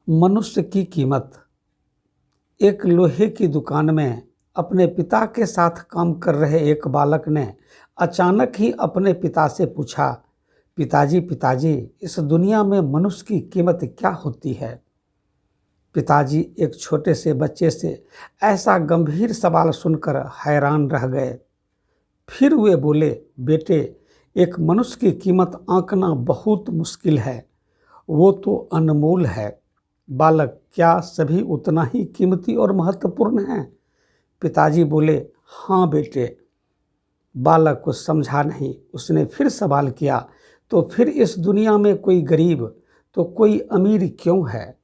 मनुष्य की कीमत। एक लोहे की दुकान में अपने पिता के साथ काम कर रहे एक बालक ने अचानक ही अपने पिता से पूछा, पिताजी पिताजी, इस दुनिया में मनुष्य की कीमत क्या होती है। पिताजी एक छोटे से बच्चे से ऐसा गंभीर सवाल सुनकर हैरान रह गए। फिर वे बोले, बेटे, एक मनुष्य की कीमत आंकना बहुत मुश्किल है, वो तो अनमोल है। बालक, क्या सभी उतना ही कीमती और महत्वपूर्ण हैं? पिताजी बोले, हाँ बेटे। बालक कुछ समझा नहीं। उसने फिर सवाल किया, तो फिर इस दुनिया में कोई गरीब तो कोई अमीर क्यों है?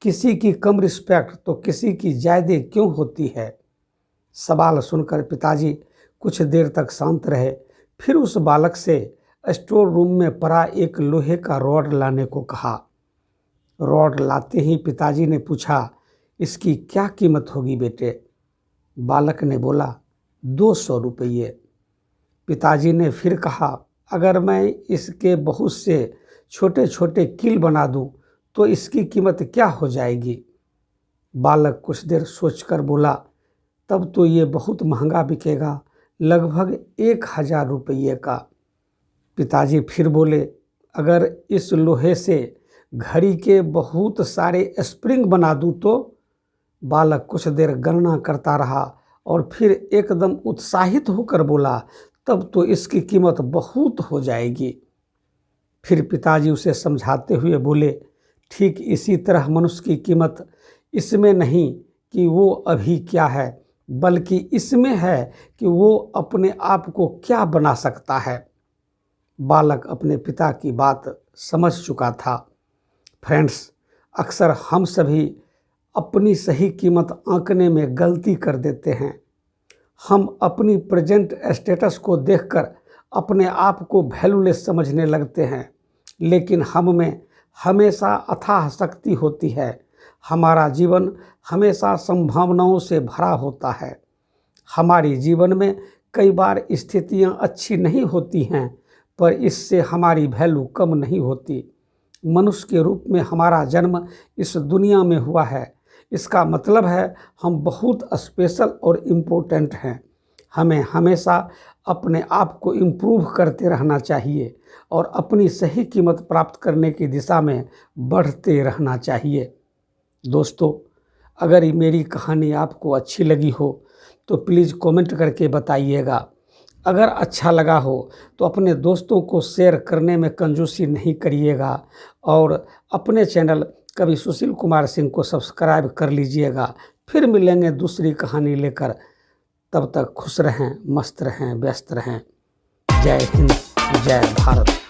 किसी की कम रिस्पेक्ट तो किसी की ज़्यादा क्यों होती है? सवाल सुनकर पिताजी कुछ देर तक शांत रहे। फिर उस बालक से स्टोर रूम में पड़ा एक लोहे का रॉड लाने को कहा। रॉड लाते ही पिताजी ने पूछा, इसकी क्या कीमत होगी बेटे? बालक ने बोला, 200 रुपये। पिताजी ने फिर कहा, अगर मैं इसके बहुत से छोटे छोटे कील बना दूं तो इसकी कीमत क्या हो जाएगी? बालक कुछ देर सोचकर बोला, तब तो ये बहुत महंगा बिकेगा, लगभग 1000 रुपये का। पिताजी फिर बोले, अगर इस लोहे से घड़ी के बहुत सारे स्प्रिंग बना दूं तो? बालक कुछ देर गणना करता रहा और फिर एकदम उत्साहित होकर बोला, तब तो इसकी कीमत बहुत हो जाएगी। फिर पिताजी उसे समझाते हुए बोले, ठीक इसी तरह मनुष्य की कीमत इसमें नहीं कि वो अभी क्या है, बल्कि इसमें है कि वो अपने आप को क्या बना सकता है। बालक अपने पिता की बात समझ चुका था। फ्रेंड्स, अक्सर हम सभी अपनी सही कीमत आंकने में गलती कर देते हैं। हम अपनी प्रेजेंट स्टेटस को देखकर अपने आप को वैल्यूलेस समझने लगते हैं, लेकिन हम में हमेशा अथाह शक्ति होती है। हमारा जीवन हमेशा संभावनाओं से भरा होता है। हमारी जीवन में कई बार स्थितियां अच्छी नहीं होती हैं, पर इससे हमारी वैल्यू कम नहीं होती। मनुष्य के रूप में हमारा जन्म इस दुनिया में हुआ है, इसका मतलब है हम बहुत स्पेशल और इम्पोर्टेंट हैं। हमें हमेशा अपने आप को इम्प्रूव करते रहना चाहिए और अपनी सही कीमत प्राप्त करने की दिशा में बढ़ते रहना चाहिए। दोस्तों, अगर ये मेरी कहानी आपको अच्छी लगी हो तो प्लीज़ कमेंट करके बताइएगा। अगर अच्छा लगा हो तो अपने दोस्तों को शेयर करने में कंजूसी नहीं करिएगा और अपने चैनल कवि सुशील कुमार सिंह को सब्सक्राइब कर लीजिएगा। फिर मिलेंगे दूसरी कहानी लेकर। तब तक खुश रहें, मस्त रहें, व्यस्त रहें। जय हिंद, जय भारत।